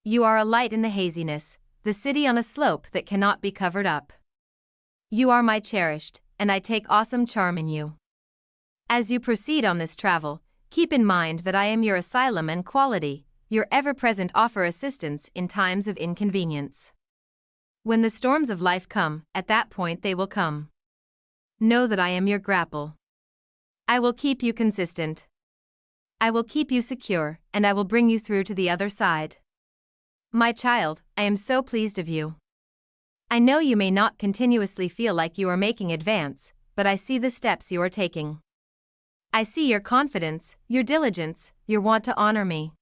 You are a light in the haziness, the city on a slope that cannot be covered up. You are my cherished, and I take awesome charm in you. As you proceed on this travel, keep in mind that I am your asylum and quality, your ever-present offer assistance in times of inconvenience. When the storms of life come, at that point they will come. Know that I am your grapple. I will keep you consistent. I will keep you secure, and I will bring you through to the other side. My child, I am so pleased of you. I know you may not continuously feel like you are making advance, but I see the steps you are taking. I see your confidence, your diligence, your want to honor me.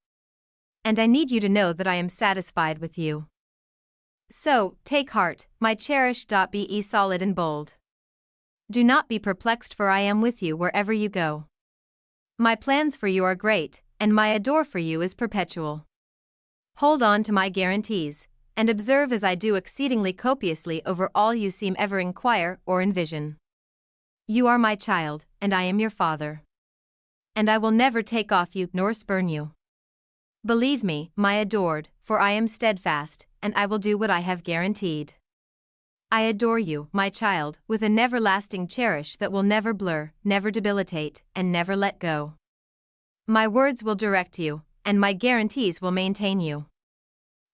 And I need you to know that I am satisfied with you. So, take heart, my cherished. Be solid and bold. Do not be perplexed, for I am with you wherever you go. My plans for you are great, and my adore for you is perpetual. Hold on to my guarantees, and observe as I do exceedingly copiously over all you seem ever inquire or envision. You are my child, and I am your father. And I will never take off you nor spurn you. Believe me, my adored, for I am steadfast, and I will do what I have guaranteed. I adore you, my child, with an everlasting cherish that will never blur, never debilitate, and never let go. My words will direct you, and my guarantees will maintain you.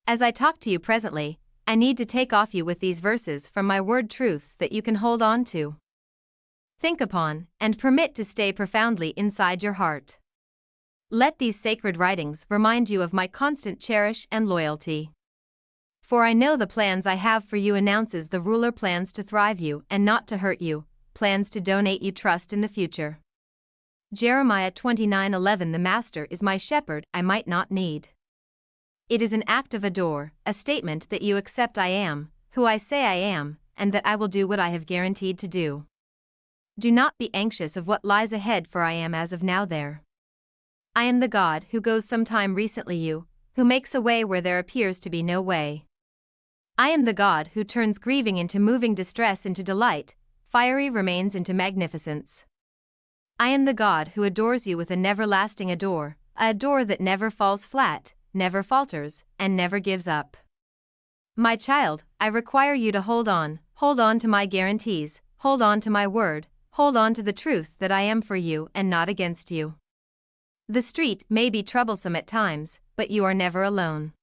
As I talk to you presently, I need to take off you with these verses from my word truths that you can hold on to, think upon, and permit to stay profoundly inside your heart. Let these sacred writings remind you of my constant cherish and loyalty. For I know the plans I have for you, announces the ruler, plans to thrive you and not to hurt you, plans to donate you trust in the future. Jeremiah 29:11. The Master is my shepherd, I might not need. It is an act of adore, a statement that you accept I am, who I say I am, and that I will do what I have guaranteed to do. Do not be anxious of what lies ahead, for I am as of now there. I am the God who goes sometime recently you, who makes a way where there appears to be no way. I am the God who turns grieving into moving, distress into delight, fiery remains into magnificence. I am the God who adores you with an everlasting adore, a adore that never falls flat, never falters, and never gives up. My child, I require you to hold on to my guarantees, hold on to my word, hold on to the truth that I am for you and not against you. The street may be troublesome at times, but you are never alone.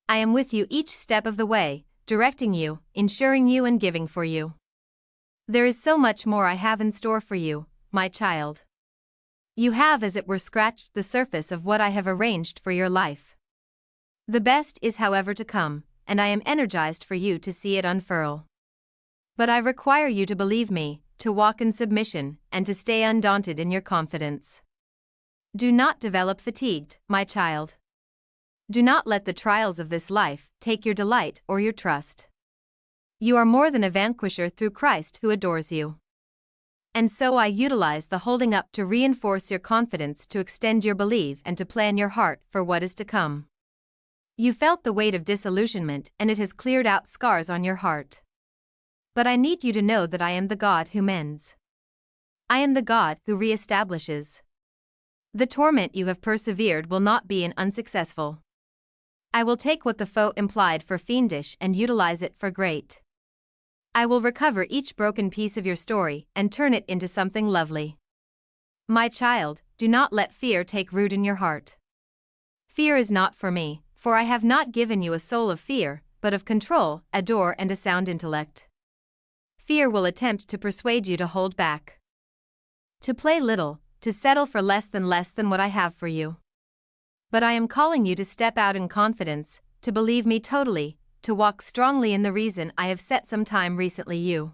I am with you each step of the way, directing you, ensuring you, and giving for you. There is so much more I have in store for you, my child. You have, as it were, scratched the surface of what I have arranged for your life. The best is, however, to come, and I am energized for you to see it unfurl. But I require you to believe me, to walk in submission, and to stay undaunted in your confidence. Do not develop fatigued, my child. Do not let the trials of this life take your delight or your trust. You are more than a vanquisher through Christ who adores you. And so I utilize the holding up to reinforce your confidence, to extend your belief, and to plan your heart for what is to come. You felt the weight of disillusionment, and it has cleared out scars on your heart. But I need you to know that I am the God who mends. I am the God who reestablishes. The torment you have persevered will not be unsuccessful. I will take what the foe implied for fiendish and utilize it for great. I will recover each broken piece of your story and turn it into something lovely. My child, do not let fear take root in your heart. Fear is not for me, for I have not given you a soul of fear, but of control, adore, and a sound intellect. Fear will attempt to persuade you to hold back, to play little, to settle for less than what I have for you. But I am calling you to step out in confidence, to believe me totally, to walk strongly in the reason I have set some time recently you.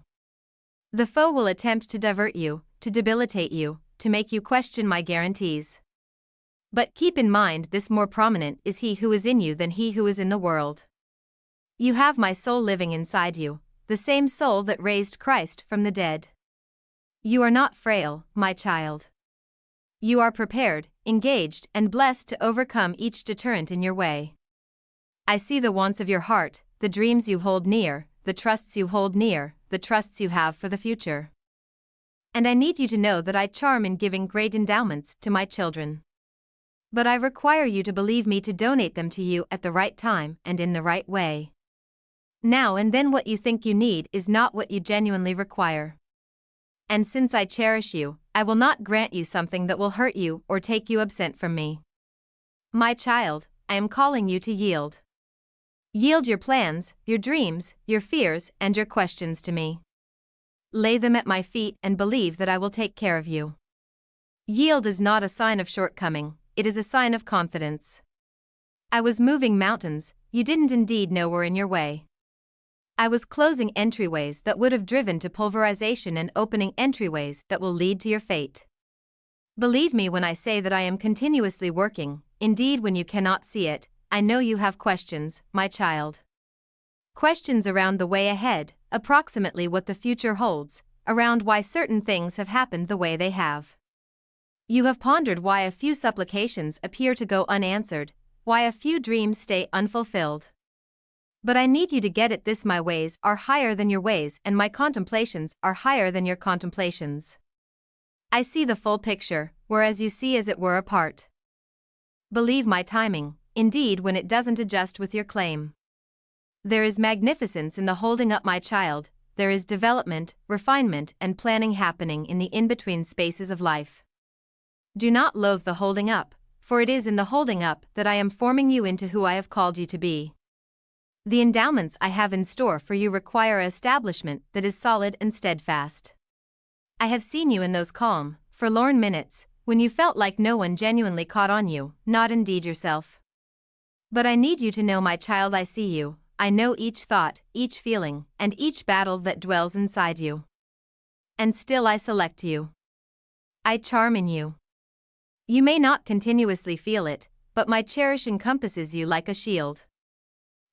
The foe will attempt to divert you, to debilitate you, to make you question my guarantees. But keep in mind this: more prominent is he who is in you than he who is in the world. You have my soul living inside you, the same soul that raised Christ from the dead. You are not frail, my child. You are prepared, engaged, and blessed to overcome each deterrent in your way. I see the wants of your heart, the dreams you hold near, the trusts you hold near, the trusts you have for the future. And I need you to know that I charm in giving great endowments to my children. But I require you to believe me to donate them to you at the right time and in the right way. Now and then what you think you need is not what you genuinely require. And since I cherish you, I will not grant you something that will hurt you or take you absent from me. My child, I am calling you to yield. Yield your plans, your dreams, your fears, and your questions to me. Lay them at my feet and believe that I will take care of you. Yield is not a sign of shortcoming, it is a sign of confidence. I was moving mountains you didn't indeed know were in your way. I was closing entryways that would have driven to pulverization and opening entryways that will lead to your fate. Believe me when I say that I am continuously working, indeed when you cannot see it, I know you have questions, my child. Questions around the way ahead, approximately what the future holds, around why certain things have happened the way they have. You have pondered why a few supplications appear to go unanswered, why a few dreams stay unfulfilled. But I need you to get it this: my ways are higher than your ways and my contemplations are higher than your contemplations. I see the full picture, whereas you see as it were a part. Believe my timing, indeed when it doesn't adjust with your claim. There is magnificence in the holding up, my child, there is development, refinement and planning happening in the in-between spaces of life. Do not loathe the holding up, for it is in the holding up that I am forming you into who I have called you to be. The endowments I have in store for you require an establishment that is solid and steadfast. I have seen you in those calm, forlorn minutes, when you felt like no one genuinely caught on you, not indeed yourself. But I need you to know, my child, I see you, I know each thought, each feeling, and each battle that dwells inside you. And still I select you. I charm in you. You may not continuously feel it, but my cherish encompasses you like a shield.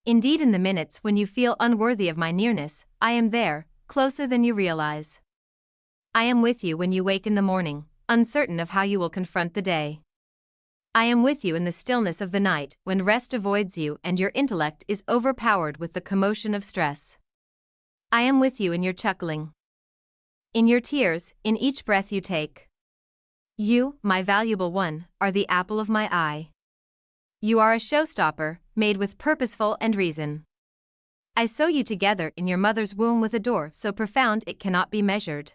Indeed, in the minutes when you feel unworthy of my nearness, I am there, closer than you realize. I am with you when you wake in the morning, uncertain of how you will confront the day. I am with you in the stillness of the night when rest avoids you and your intellect is overpowered with the commotion of stress. I am with you in your chuckling, in your tears, in each breath you take. You, my valuable one, are the apple of my eye. You are a showstopper, made with purposeful and reason. I sew you together in your mother's womb with a door so profound it cannot be measured.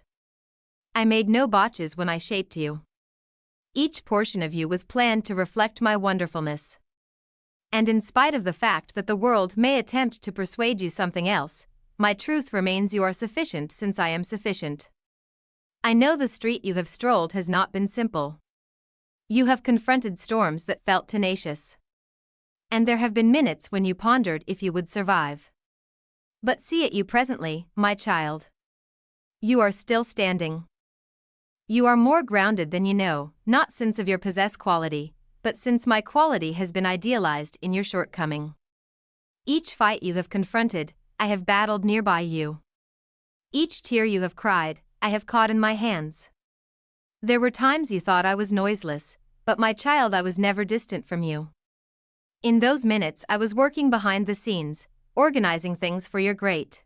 I made no botches when I shaped you. Each portion of you was planned to reflect my wonderfulness. And in spite of the fact that the world may attempt to persuade you something else, my truth remains: you are sufficient since I am sufficient. I know the street you have strolled has not been simple. You have confronted storms that felt tenacious. And there have been minutes when you pondered if you would survive. But see it you presently, my child. You are still standing. You are more grounded than you know, not since of your possess quality, but since my quality has been idealized in your shortcoming. Each fight you have confronted, I have battled nearby you. Each tear you have cried, I have caught in my hands. There were times you thought I was noiseless, but my child, I was never distant from you. In those minutes I was working behind the scenes, organizing things for your great.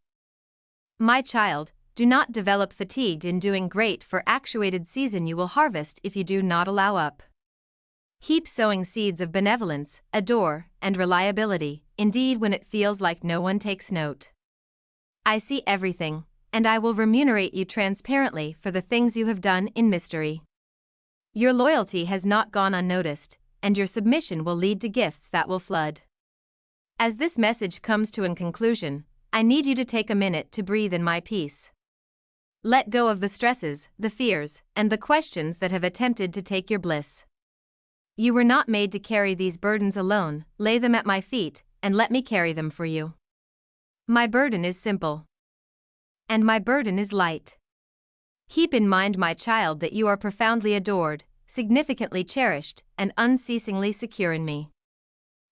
My child, do not develop fatigued in doing great, for actuated season you will harvest if you do not allow up. Keep sowing seeds of benevolence, adore, and reliability, indeed when it feels like no one takes note. I see everything, and I will remunerate you transparently for the things you have done in mystery. Your loyalty has not gone unnoticed, and your submission will lead to gifts that will flood. As this message comes to a conclusion, I need you to take a minute to breathe in my peace. Let go of the stresses, the fears, and the questions that have attempted to take your bliss. You were not made to carry these burdens alone. Lay them at my feet, and let me carry them for you. My burden is simple. And my burden is light. Keep in mind, my child, that you are profoundly adored, significantly cherished, and unceasingly secure in me.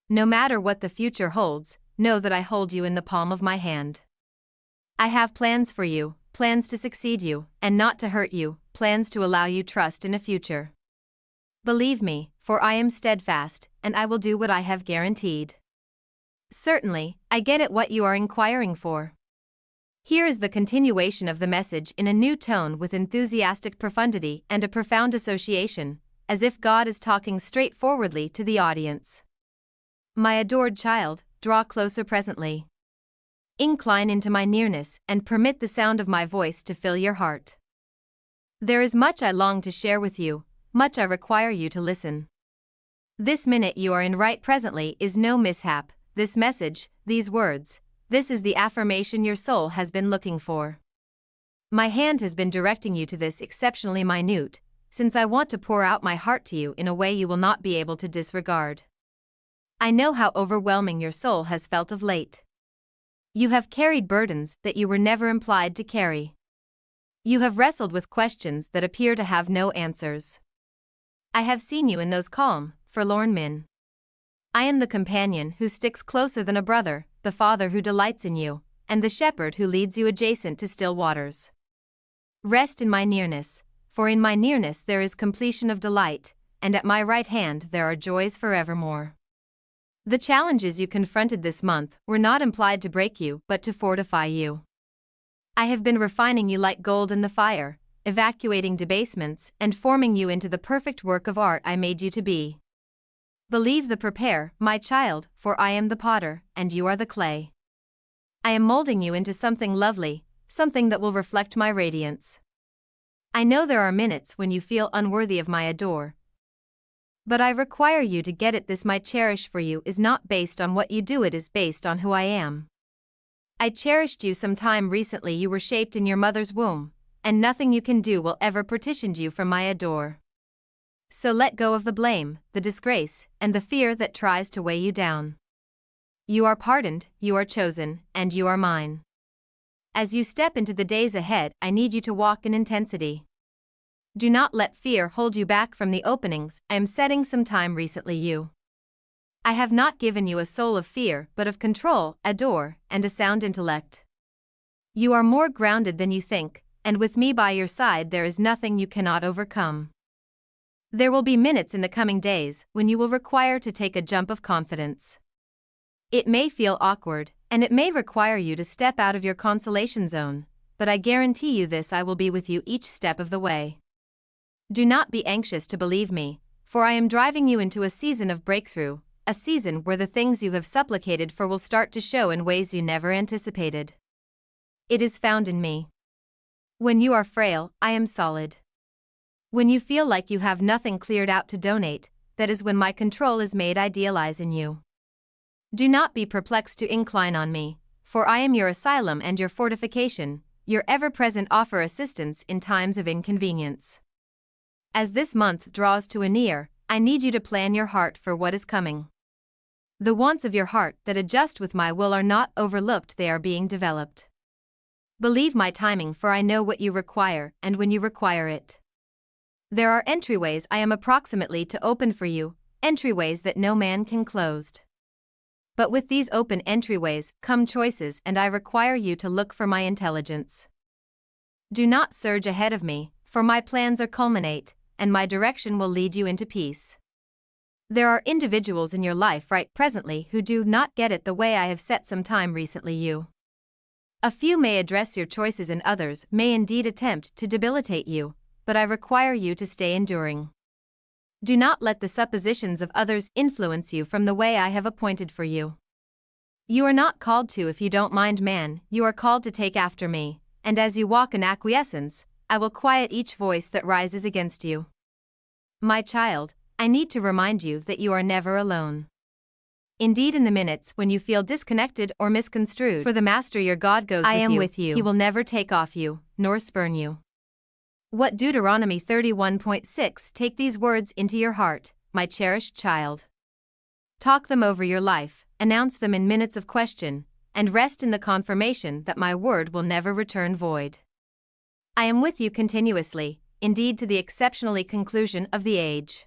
No matter what the future holds, know that I hold you in the palm of my hand. I have plans for you, plans to succeed you, and not to hurt you, plans to allow you trust in a future. Believe me, for I am steadfast, and I will do what I have guaranteed. Certainly, I get at what you are inquiring for. Here is the continuation of the message in a new tone with enthusiastic profundity and a profound association, as if God is talking straightforwardly to the audience. My adored child, draw closer presently. Incline into my nearness and permit the sound of my voice to fill your heart. There is much I long to share with you, much I require you to listen. This minute you are in right presently is no mishap, this message, these words, this is the affirmation your soul has been looking for. My hand has been directing you to this exceptionally minute, since I want to pour out my heart to you in a way you will not be able to disregard. I know how overwhelming your soul has felt of late. You have carried burdens that you were never implied to carry. You have wrestled with questions that appear to have no answers. I have seen you in those calm, forlorn men. I am the companion who sticks closer than a brother, the father who delights in you, and the shepherd who leads you adjacent to still waters. Rest in my nearness, for in my nearness there is completion of delight, and at my right hand there are joys forevermore. The challenges you confronted this month were not implied to break you but to fortify you. I have been refining you like gold in the fire, evacuating debasements and forming you into the perfect work of art I made you to be. Believe the prepare, my child, for I am the potter, and you are the clay. I am molding you into something lovely, something that will reflect my radiance. I know there are minutes when you feel unworthy of my adore, but I require you to get it, this my cherish for you is not based on what you do, it is based on who I am. I cherished you some time recently, you were shaped in your mother's womb, and nothing you can do will ever partition you from my adore. So let go of the blame, the disgrace, and the fear that tries to weigh you down. You are pardoned, you are chosen, and you are mine. As you step into the days ahead, I need you to walk in intensity. Do not let fear hold you back from the openings I am setting some time recently you. I have not given you a soul of fear but of control, adore, and a sound intellect. You are more grounded than you think, and with me by your side there is nothing you cannot overcome. There will be minutes in the coming days when you will require to take a jump of confidence. It may feel awkward, and it may require you to step out of your consolation zone, but I guarantee you this: I will be with you each step of the way. Do not be anxious to believe me, for I am driving you into a season of breakthrough, a season where the things you have supplicated for will start to show in ways you never anticipated. It is found in me. When you are frail, I am solid. When you feel like you have nothing cleared out to donate, that is when my control is made idealize in you. Do not be perplexed to incline on me, for I am your asylum and your fortification, your ever-present offer assistance in times of inconvenience. As this month draws to a near, I need you to plan your heart for what is coming. The wants of your heart that adjust with my will are not overlooked, they are being developed. Believe my timing, for I know what you require and when you require it. There are entryways I am approximately to open for you, entryways that no man can close. But with these open entryways come choices, and I require you to look for my intelligence. Do not surge ahead of me, for my plans are culminate, and my direction will lead you into peace. There are individuals in your life right presently who do not get it the way I have set some time recently you. A few may address your choices and others may indeed attempt to debilitate you, but I require you to stay enduring. Do not let the suppositions of others influence you from the way I have appointed for you. You are not called to if you don't mind man, you are called to take after me, and as you walk in acquiescence, I will quiet each voice that rises against you. My child, I need to remind you that you are never alone. Indeed, in the minutes when you feel disconnected or misconstrued, for the Master your God goes with you. I am with you. He will never take off you, nor spurn you. What Deuteronomy 31:6 Take these words into your heart, my cherished child. Talk them over your life, announce them in minutes of question, and rest in the confirmation that my word will never return void. I am with you continuously, indeed to the exceptionally conclusion of the age.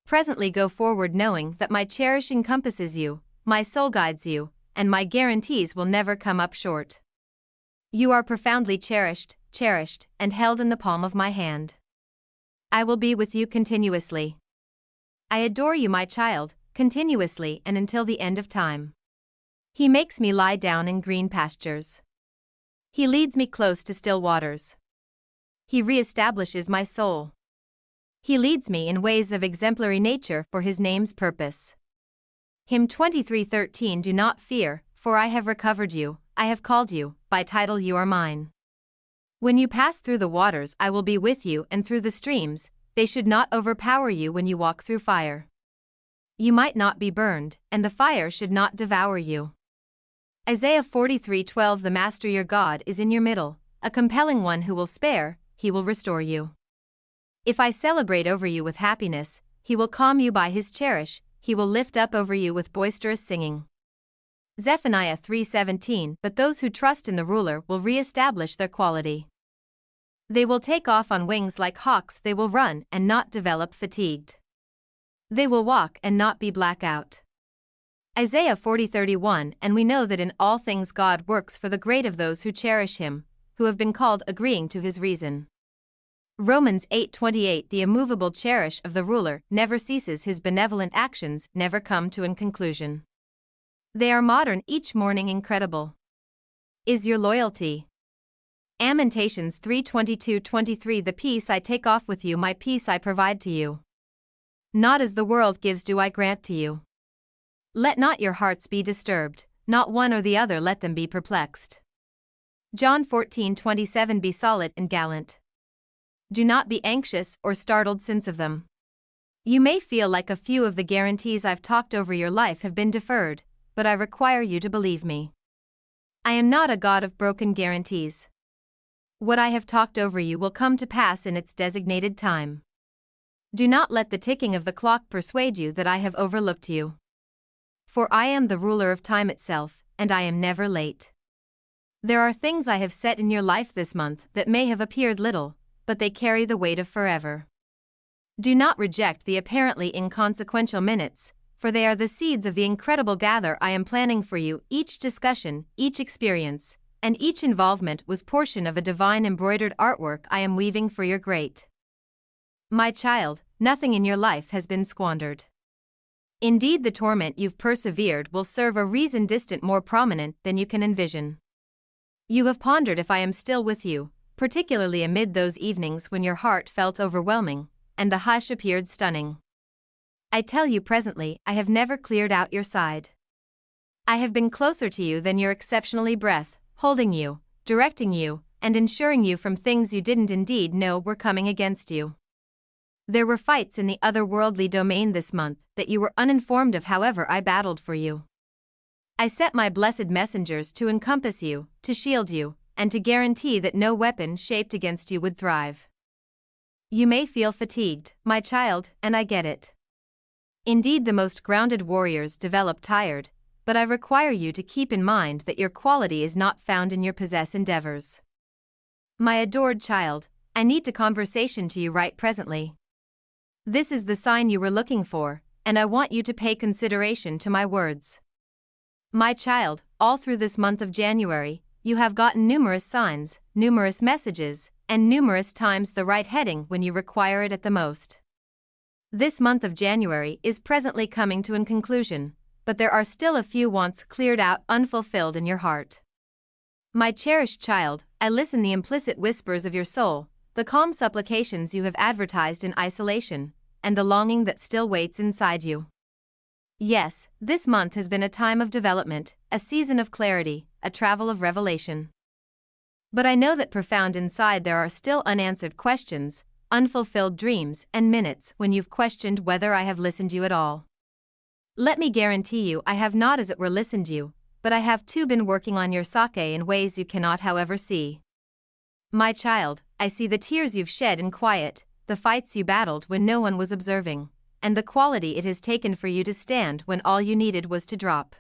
Presently go forward knowing that my cherish encompasses you, my soul guides you, and my guarantees will never come up short. You are profoundly cherished, and held in the palm of my hand. I will be with you continuously. I adore you, my child, continuously and until the end of time. He makes me lie down in green pastures. He leads me close to still waters. He reestablishes my soul. He leads me in ways of exemplary nature for his name's purpose. Hymn 23:13. Do not fear, for I have recovered you, I have called you, by title you are mine. When you pass through the waters I will be with you, and through the streams, they should not overpower you. When you walk through fire, you might not be burned, and the fire should not devour you. Isaiah 43:12. The Master your God is in your middle, a compelling one who will spare, he will restore you. If I celebrate over you with happiness, he will calm you by his cherish, he will lift up over you with boisterous singing. Zephaniah 3:17. But those who trust in the ruler will re-establish their quality. They will take off on wings like hawks, they will run and not develop fatigued. They will walk and not be black out. Isaiah 40:31. And we know that in all things God works for the great of those who cherish him, who have been called agreeing to his reason. Romans 8:28. The immovable cherish of the ruler never ceases, his benevolent actions never come to an conclusion. They are modern each morning, incredible. Is your loyalty? Lamentations 3:22-23. The peace I take off with you, my peace I provide to you. Not as the world gives do I grant to you. Let not your hearts be disturbed, not one or the other let them be perplexed. John 14:27. Be solid and gallant. Do not be anxious or startled since of them. You may feel like a few of the guarantees I've talked over your life have been deferred, but I require you to believe me. I am not a God of broken guarantees. What I have talked over you will come to pass in its designated time. Do not let the ticking of the clock persuade you that I have overlooked you. For I am the ruler of time itself, and I am never late. There are things I have set in your life this month that may have appeared little, but they carry the weight of forever. Do not reject the apparently inconsequential minutes, for they are the seeds of the incredible gather I am planning for you. Each discussion, each experience, and each involvement was portion of a divine embroidered artwork I am weaving for your great. My child, nothing in your life has been squandered. Indeed, the torment you've persevered will serve a reason distant more prominent than you can envision. You have pondered if I am still with you, particularly amid those evenings when your heart felt overwhelming, and the hush appeared stunning. I tell you presently, I have never cleared out your side. I have been closer to you than your exceptionally breath, holding you, directing you, and ensuring you from things you didn't indeed know were coming against you. There were fights in the otherworldly domain this month that you were uninformed of, however I battled for you. I set my blessed messengers to encompass you, to shield you, and to guarantee that no weapon shaped against you would thrive. You may feel fatigued, my child, and I get it. Indeed, the most grounded warriors develop tired, but I require you to keep in mind that your quality is not found in your possess endeavors. My adored child, I need to conversation to you right presently. This is the sign you were looking for, and I want you to pay consideration to my words. My child, all through this month of January, you have gotten numerous signs, numerous messages, and numerous times the right heading when you require it at the most. This month of January is presently coming to a conclusion, but there are still a few wants cleared out unfulfilled in your heart. My cherished child, I listen the implicit whispers of your soul, the calm supplications you have advertised in isolation, and the longing that still waits inside you. Yes, this month has been a time of development, a season of clarity, a travel of revelation. But I know that profound inside there are still unanswered questions, unfulfilled dreams, and minutes when you've questioned whether I have listened you at all. Let me guarantee you I have not as it were listened you, but I have too been working on your psyche in ways you cannot however see. My child, I see the tears you've shed in quiet, the fights you battled when no one was observing, and the quality it has taken for you to stand when all you needed was to drop.